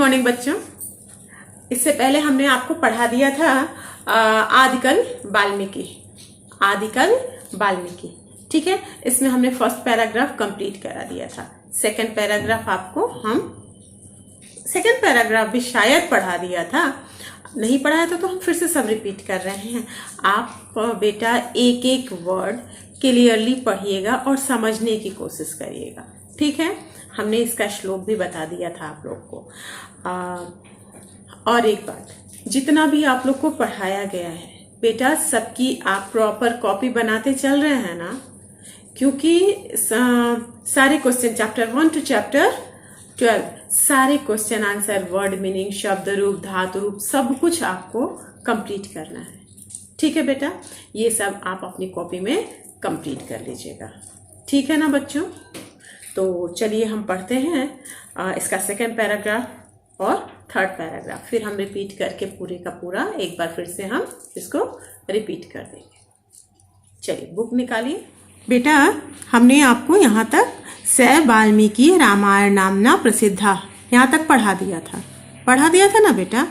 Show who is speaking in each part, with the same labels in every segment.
Speaker 1: Morning बच्चों। इससे पहले हमने आपको पढ़ा दिया था आदिकल वाल्मीकि। ठीक है, इसमें हमने फर्स्ट पैराग्राफ कंप्लीट करा दिया था। सेकंड पैराग्राफ आपको हम सेकंड पैराग्राफ भी शायद पढ़ा दिया था, नहीं पढ़ाया था तो हम फिर से सब रिपीट कर रहे हैं। आप बेटा एक एक वर्ड क्लियरली पढ़िएगा और समझने की कोशिश करिएगा। ठीक है, हमने इसका श्लोक भी बता दिया था आप लोग को। और एक बात, जितना भी आप लोग को पढ़ाया गया है बेटा, सबकी आप प्रॉपर कॉपी बनाते चल रहे हैं ना, क्योंकि सारे क्वेश्चन चैप्टर 1 to चैप्टर 12 सारे क्वेश्चन आंसर, वर्ड मीनिंग, शब्द रूप, धातु रूप, सब कुछ आपको कंप्लीट करना है। ठीक है बेटा, ये सब आप अपनी कॉपी में कंप्लीट कर लीजिएगा। ठीक है ना बच्चों? तो चलिए हम पढ़ते हैं इसका सेकंड पैराग्राफ और थर्ड पैराग्राफ, फिर हम रिपीट करके पूरे का पूरा एक बार फिर से हम इसको रिपीट कर देंगे। चलिए बुक निकालिए बेटा। हमने आपको यहाँ तक स वाल्मीकि रामायण नामना प्रसिद्धा यहाँ तक पढ़ा दिया था ना बेटा।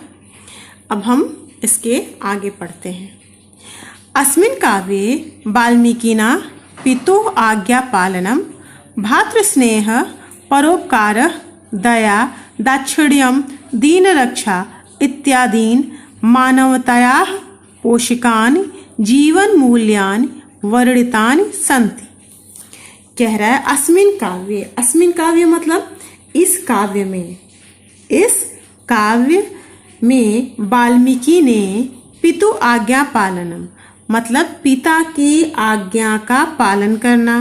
Speaker 1: अब हम इसके आगे पढ़ते हैं। अस्मिन् काव्ये वाल्मीकिना पितुः आज्ञा पालनम भातृस्नेह परोपकार दया दाक्षिण्यम दीनरक्षा इत्यादीन मानवतायाः पोषकानि जीवन मूल्यानि वर्णितानि सन्ति। कह रहा है अस्मिन् काव्य मतलब इस काव्य में वाल्मीकि ने पितु आज्ञा पालनम मतलब पिता की आज्ञा का पालन करना,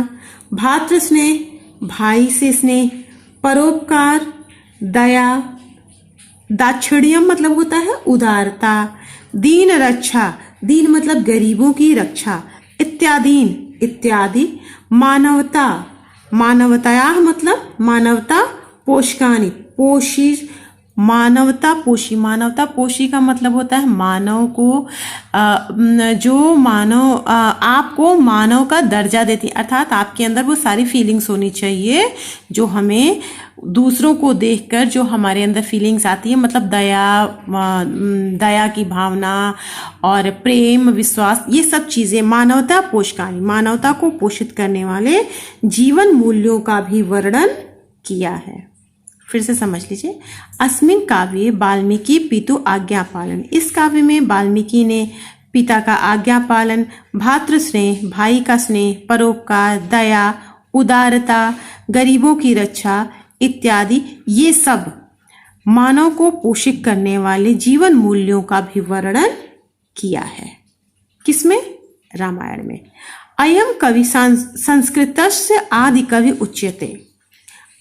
Speaker 1: भातृ स्नेह भाई से स्नेह, परोपकार, दया, दाक्षिण्यम मतलब होता है उदारता, दीन रक्षा दीन मतलब गरीबों की रक्षा, इत्यादि मानवताया मतलब मानवता पोषकानि मानवता पोषी का मतलब होता है मानव को जो मानव आपको मानव का दर्जा देती है, अर्थात आपके अंदर वो सारी फीलिंग्स होनी चाहिए जो हमें दूसरों को देखकर जो हमारे अंदर फीलिंग्स आती है, मतलब दया की भावना और प्रेम, विश्वास, ये सब चीजें मानवता पोषकानि मानवता को पोषित करने वाले जीवन मूल्यों का भी वर्णन किया है। फिर से समझ लीजिए। अस्मिन् काव्ये वाल्मीकि पितु आज्ञा पालन, इस काव्य में वाल्मीकि ने पिता का आज्ञा पालन, भातृ स्नेह भाई का स्नेह, परोपकार, दया, उदारता, गरीबों की रक्षा इत्यादि ये सब मानव को पोषित करने वाले जीवन मूल्यों का भी वर्णन किया है। किसमें? रामायण में। अयम कवि संस्कृतस्य आदि कवि उच्यते।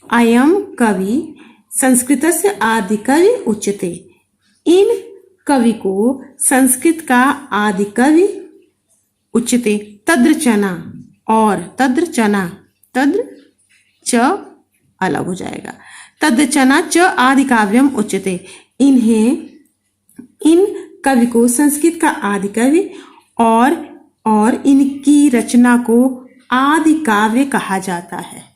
Speaker 1: अयम कवि संस्कृतस्य आदि कवि उच्यते। इन कवि को संस्कृत का आदि कवि उच्यते। तद्रचना और तद्रचना तद्र च अलग हो जाएगा। तद्रचना च आदि काव्यम उच्यते। इन कवि को संस्कृत का आदि कवि और इनकी रचना को आदि काव्य कहा जाता है।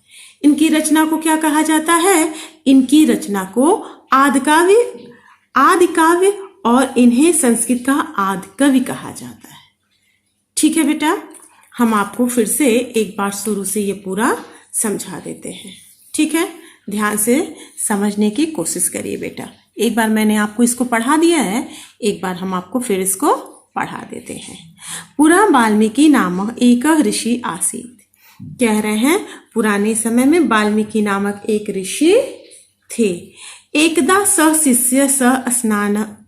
Speaker 1: इनकी रचना को क्या कहा जाता है? इनकी रचना को आदि काव्य और इन्हें संस्कृत का आदि कवि कहा जाता है। ठीक है बेटा, हम आपको फिर से एक बार शुरू से ये पूरा समझा देते हैं। ठीक है, ध्यान से समझने की कोशिश करिए बेटा। एक बार मैंने आपको इसको पढ़ा दिया है, एक बार हम आपको फिर इसको पढ़ा देते हैं। पुरा वाल्मीकि नामक एक ऋषि आसीत्। कह रहे हैं पुराने समय में वाल्मीकि नामक एक ऋषि थे। एकदा स शिष्य स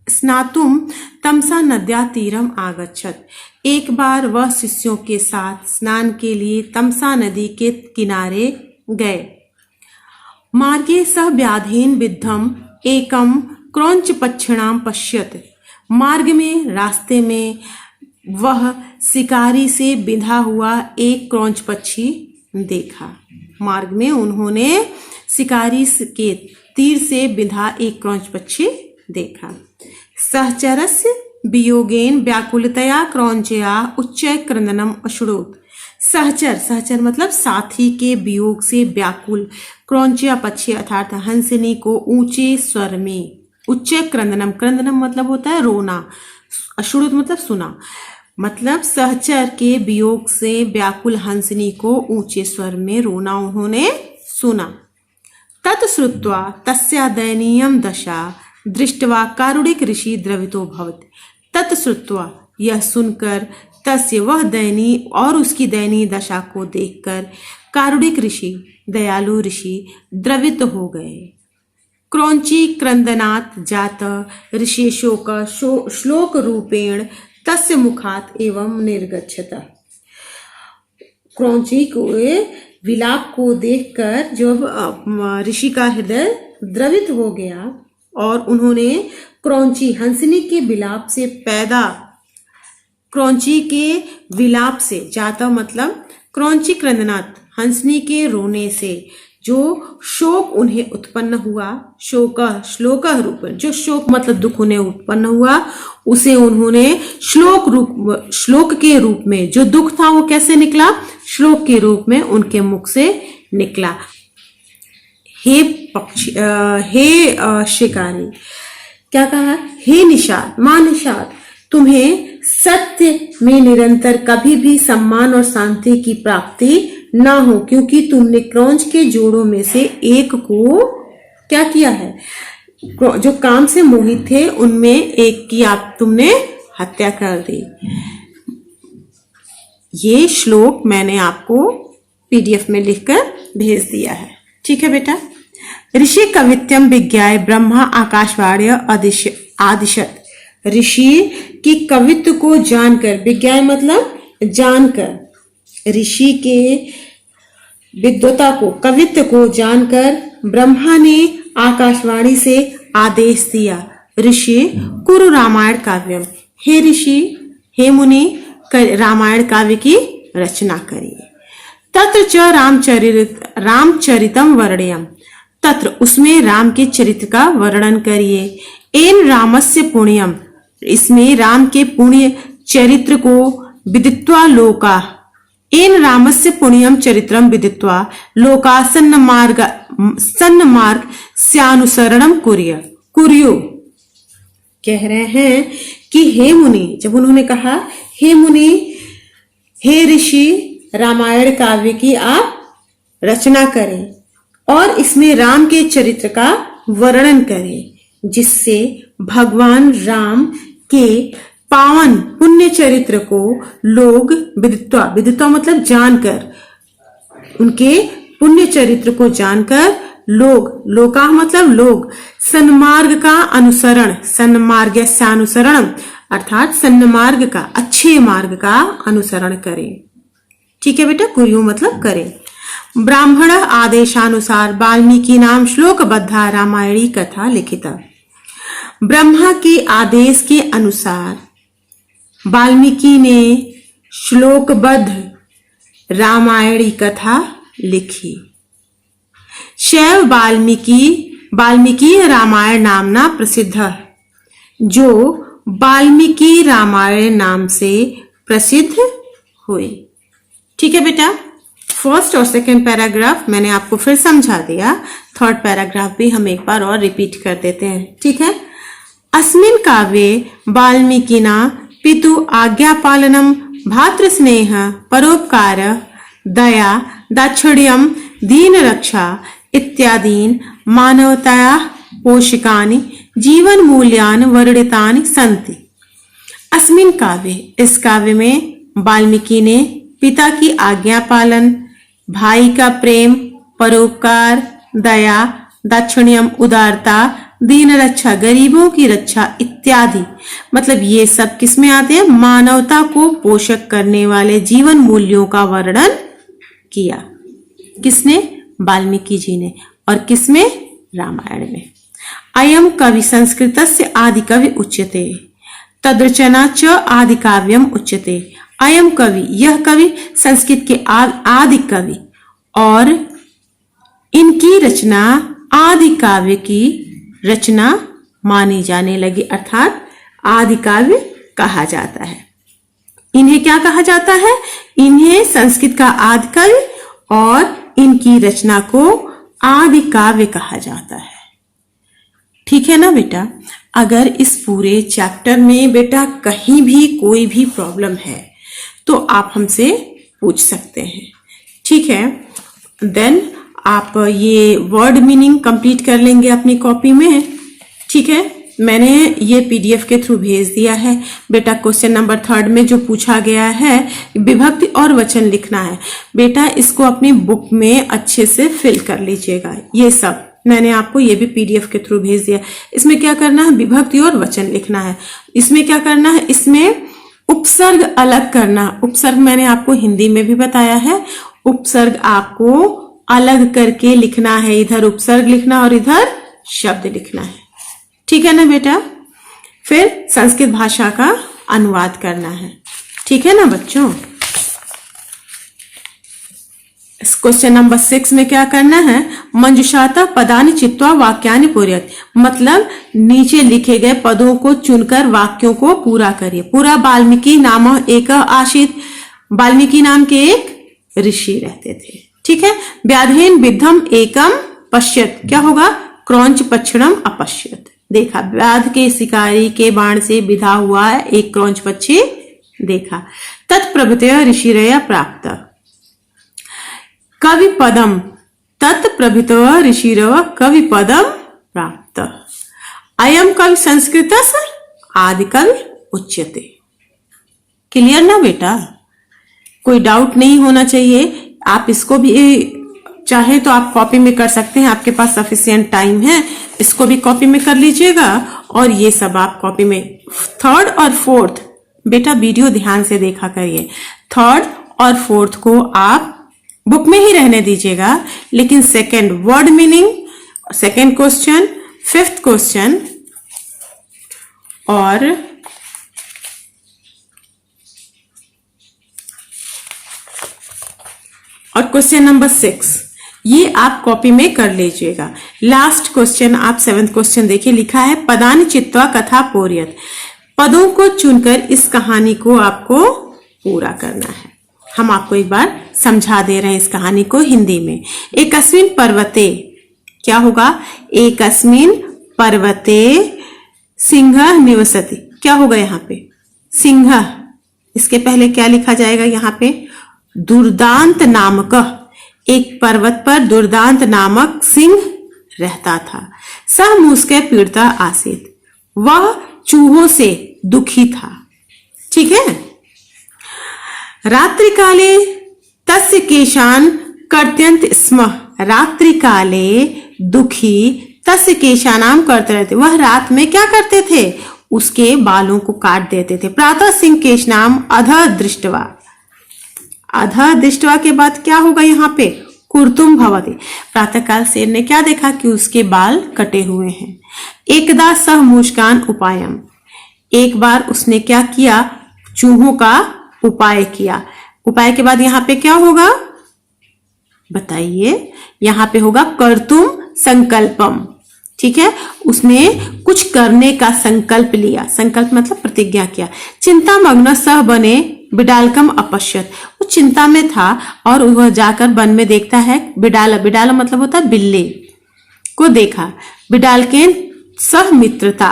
Speaker 1: स्नातुम तमसा नद्या तीरम आगच्छत। एक बार वह शिष्यों के साथ स्नान के लिए तमसा नदी के किनारे गए। मार्गे सह व्याधेन विद्धम एकम क्रौंच पक्षिणाम पश्यत। मार्ग में, रास्ते में वह शिकारी से बिंधा हुआ एक क्रौंच पक्षी देखा। मार्ग में उन्होंने शिकारी के तीर से बिंधा एक क्रौंच पक्षी देखा। सहचरस्य वियोगेन व्याकुलतया क्रौंचया उच्चय क्रंदनम अश्रुत। सहचर, सहचर मतलब साथी के वियोग से व्याकुल। क्रौंच्या पक्षी अर्थात हंसनी को ऊंचे स्वर में, उच्च क्रंदनम, क्रंदनम मतलब होता है रोना, अश्रुत मतलब सुना, मतलब सहचर के वियोग से व्याकुल हंसनी को ऊंचे स्वर में रोना उन्होंने सुना। तत्श्रुत्वा तस्या दयनीयं दशा दृष्ट्वा कारुणिक ऋषि द्रवितो भवति। तत्श्रुत्वा यह सुनकर, तस्य वह दयनीय और उसकी दयनीय दशा को देखकर कारुणिक ऋषि, दयालु ऋषि द्रवित हो गए। क्रौंची क्रंदनात् जात ऋषि शोक श्लोक रूपेण तस्य मुखात् एवं निर्गच्छत। क्रौंची को विलाप को देखकर जब ऋषि का हृदय द्रवित हो गया और उन्होंने क्रौंची हंसनी के विलाप से पैदा, क्रौंची के विलाप से, जाता मतलब क्रौंची क्रंदनात् हंसनी के रोने से जो शोक उन्हें उत्पन्न हुआ, शोक श्लोक रूप, जो शोक मतलब दुख उन्हें उत्पन्न हुआ, उसे उन्होंने श्लोक के रूप में, जो दुख था वो कैसे निकला, श्लोक के रूप में उनके मुख से निकला। हे पक्षी, हे शिकारी, क्या कहा, हे निषाद, मां निषाद, तुम्हें सत्य में निरंतर कभी भी सम्मान और शांति की प्राप्ति ना हो, क्योंकि तुमने क्रौंच के जोड़ों में से एक को क्या किया है, जो काम से मोहित थे उनमें एक की आप तुमने हत्या कर दी। ये श्लोक मैंने आपको पीडीएफ में लिखकर भेज दिया है, ठीक है बेटा। ऋषि कवित्यम विज्ञाय ब्रह्मा आकाशवाण्य आदिशत। ऋषि की कवित्व को जानकर, विज्ञाय मतलब जानकर, ऋषि के विद्वता को, कवित्व को जानकर ब्रह्मा ने आकाशवाणी से आदेश दिया, ऋषि कुरु रामायण काव्यम, हे ऋषि, हे मुनि, रामायण काव्य की रचना करिए। तत्र च रामचरितम वर्णयम, तत्र उसमें राम के चरित्र का वर्णन करिए। एन रामस्य पुण्यम, इसमें राम के पुण्य चरित्र को विदित्वा लोका, एन रामस्य पुण्यम चरित्रम विदित्वा लोका सन्मार्ग स्यानुसरणम कुर्यो। कह रहे हैं कि हे मुनि, जब उन्होंने कहा हे मुनि, हे ऋषि, रामायण काव्य की आप रचना करें और इसमें राम के चरित्र का वर्णन करें, जिससे भगवान राम के पावन पुण्य चरित्र को लोग विदित्वा, विदित्वा मतलब जानकर, उनके पुण्य चरित्र को जानकर लोग, लोका मतलब लोग, सन्मार्ग का अनुसरण, सन्मार्ग से अनुसरण अर्थात सन्मार्ग का, अच्छे मार्ग का अनुसरण करें, ठीक है बेटा। कुर्यु मतलब करें। ब्राह्मण आदेशानुसार वाल्मीकि नाम श्लोकबद्धा रामायणी कथा लिखिता। ब्रह्मा के आदेश के अनुसार वाल्मीकि ने श्लोकबद्ध रामायणी कथा लिखी। शैव वाल्मीकि रामायण नामना प्रसिद्ध, जो वाल्मीकि रामायण नाम से प्रसिद्ध हुई, ठीक है बेटा। फर्स्ट और सेकंड पैराग्राफ मैंने आपको फिर समझा दिया, थर्ड पैराग्राफ भी हम एक बार और रिपीट कर देते हैं, ठीक है। अस्मिन् काव्ये वाल्मीकिना पितु आज्ञापालनम, भातृस्नेह, परोपकार, दया, दाक्षिण्यम, दीन रक्षा इत्यादीन मानवताया पोषकानि जीवन मूल्यानि वर्णितानि सन्ति। अस्मिन् काव्ये, इस काव्य में वाल्मीकि ने पिता की आज्ञा पालन, भाई का प्रेम, परोपकार, दया, दाक्षिण्यम उदारता, दीन रक्षा गरीबों की रक्षा इत्यादि, मतलब ये सब किसमें आते हैं, मानवता को पोषक करने वाले जीवन मूल्यों का वर्णन किया। किसने, वाल्मीकि जी ने, और किसमें, रामायण में। अयम कवि संस्कृतस्य आदि कवि उच्यते, तद्रचना च आदि काव्यम उच्यते। अयम कवि, यह कवि संस्कृत के आदि कवि और इनकी रचना आदि काव्य की रचना मानी जाने लगी, अर्थात आदि काव्य कहा जाता है। इन्हें क्या कहा जाता है? इन्हें संस्कृत का आदि काव्य और इनकी रचना को आदि काव्य कहा जाता है। ठीक है ना बेटा? अगर इस पूरे चैप्टर में बेटा कहीं भी कोई भी प्रॉब्लम है तो आप हमसे पूछ सकते हैं। ठीक है, देन आप ये वर्ड मीनिंग कंप्लीट कर लेंगे अपनी कॉपी में। ठीक है, मैंने ये पीडीएफ के थ्रू भेज दिया है बेटा। क्वेश्चन नंबर 3 में जो पूछा गया है विभक्ति और वचन लिखना है बेटा, इसको अपनी बुक में अच्छे से फिल कर लीजिएगा। ये सब मैंने आपको ये भी पीडीएफ के थ्रू भेज दिया। इसमें क्या करना है? विभक्ति और वचन लिखना है। इसमें क्या करना है? इसमें उपसर्ग अलग करना। उपसर्ग मैंने आपको हिंदी में भी बताया है। उपसर्ग आपको अलग करके लिखना है। इधर उपसर्ग लिखना और इधर शब्द लिखना है। ठीक है ना बेटा? फिर संस्कृत भाषा का अनुवाद करना है। ठीक है ना बच्चों? क्वेश्चन नंबर 6 में क्या करना है? मंजुषाता पदानि चित्वा वाक्यानि पूरयत, मतलब नीचे लिखे गए पदों को चुनकर वाक्यों को पूरा करिए। पूरा वाल्मीकि नाम एक आशित, वाल्मीकि नाम के एक ऋषि रहते थे। ठीक है, व्याधेन विद्धम एकम पश्यत, क्या होगा? क्रौंच पक्षिणम अपश्यत, देखा व्याध के शिकारी के बाण से विधा हुआ एक क्रौंच पक्षी देखा। तत्प्रभृतय ऋषिरय प्राप्त कवि पदम, तत्प्रभृतय ऋषिरव कवि पदम प्राप्त, अयम कवि संस्कृतस् आदि कवि उच्यते। क्लियर ना बेटा? कोई डाउट नहीं होना चाहिए। आप इसको भी चाहे तो आप कॉपी में कर सकते हैं, आपके पास सफिशिएंट टाइम है, इसको भी कॉपी में कर लीजिएगा। और ये सब आप कॉपी में 3rd और 4th बेटा वीडियो ध्यान से देखा करिए। 3rd और 4th को आप बुक में ही रहने दीजिएगा, लेकिन 2nd word meaning, 2nd question, 5th question और क्वेश्चन नंबर 6 ये आप कॉपी में कर लीजिएगा। लास्ट क्वेश्चन आप 7th क्वेश्चन देखिए, लिखा है पदानि चित्वा कथा पूरयत, पदों को चुनकर इस कहानी को आपको पूरा करना है। हम आपको एक बार समझा दे रहे हैं इस कहानी को हिंदी में। एकस्मिन पर्वते, क्या होगा? एकस्मिन पर्वते सिंह निवसति, क्या होगा यहाँ पे? सिंह, इसके पहले क्या लिखा जाएगा यहाँ पे? दुर्दांत नामक, एक पर्वत पर दुर्दांत नामक सिंह रहता था। सह मुस्के पीड़ता आसित, वह चूहों से दुखी था। ठीक है। रात्रि काले तस्य केशान कर्त्यंत स्म, रात्रि काले दुखी तस्य केशानाम करते रहते, वह रात में क्या करते थे? उसके बालों को काट देते थे। प्रातः सिंह केशनाम अध दृष्टवा, अध दृष्टवा के बाद क्या होगा यहाँ पे? कुर्तुम भवति, प्रातःकाल शेर ने क्या देखा कि उसके बाल कटे हुए हैं। एकदा सह मुस्कान उपायम, एक बार उसने क्या किया? चूहों का उपाय किया। उपाय के बाद यहाँ पे क्या होगा बताइए? यहाँ पे होगा कर्तुम संकल्पम। ठीक है, उसने कुछ करने का संकल्प लिया। संकल्प मतलब प्रतिज्ञा किया। चिंता मग्न सह बने बिडालकम अपश्यत, वो चिंता में था और वह जाकर वन में देखता है बिडाल, बिडाल मतलब होता है बिल्ली को देखा। बिडालकेन सह मित्रता,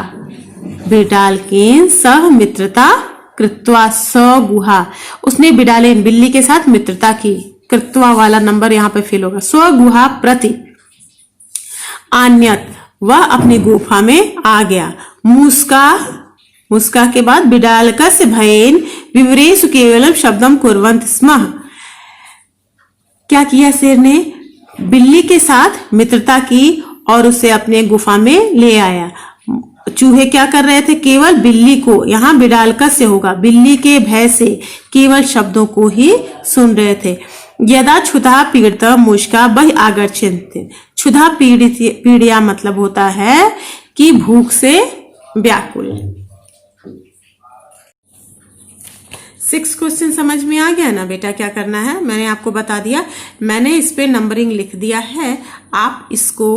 Speaker 1: बिडालकेन सह मित्रता कृत्वा स गुहा, उसने बिडालेन बिल्ली के साथ मित्रता की। कृत्वा वाला नंबर यहाँ पे फिल होगा। स्व गुहा प्रति आन्यत, वह अपनी गुफा में आ गया। मुस्का, मुस्का के बाद बिडालकस भयेन विवरेषु केवलम शब्दम कुर्वन्त स्म, क्या किया शेर ने? बिल्ली के साथ मित्रता की और उसे अपने गुफा में ले आया। चूहे क्या कर रहे थे? केवल बिल्ली को, यहाँ बिडालकस से होगा, बिल्ली के भय से केवल शब्दों को ही सुन रहे थे। यदा क्षुधा पीड़िता मुस्का बहि आगच्छन्ति, क्षुधा पीड़िया मतलब होता है कि भूख से व्याकुल। 6 क्वेश्चन समझ में आ गया ना बेटा? क्या करना है मैंने आपको बता दिया। मैंने इस पे नंबरिंग लिख दिया है, आप इसको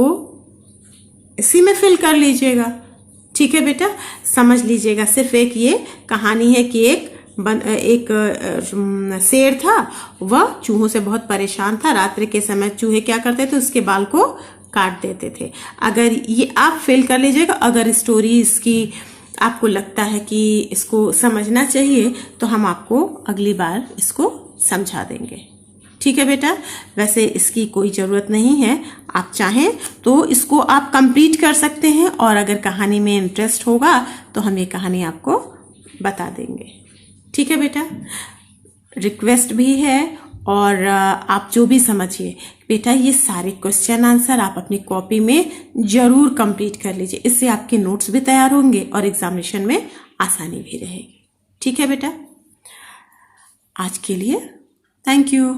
Speaker 1: इसी में फिल कर लीजिएगा। ठीक है बेटा, समझ लीजिएगा। सिर्फ एक ये कहानी है कि एक एक शेर था, वह चूहों से बहुत परेशान था। रात्रि के समय चूहे क्या करते थे, उसके बाल को काट देते थे। अगर ये आप फिल कर लीजिएगा। अगर स्टोरी इसकी आपको लगता है कि इसको समझना चाहिए तो हम आपको अगली बार इसको समझा देंगे। ठीक है बेटा, वैसे इसकी कोई ज़रूरत नहीं है, आप चाहें तो इसको आप कंप्लीट कर सकते हैं, और अगर कहानी में इंटरेस्ट होगा तो हम ये कहानी आपको बता देंगे। ठीक है बेटा, रिक्वेस्ट भी है, और आप जो भी समझिए बेटा, ये सारे क्वेश्चन आंसर आप अपनी कॉपी में ज़रूर कंप्लीट कर लीजिए। इससे आपके नोट्स भी तैयार होंगे और एग्जामिनेशन में आसानी भी रहेगी। ठीक है बेटा, आज के लिए थैंक यू।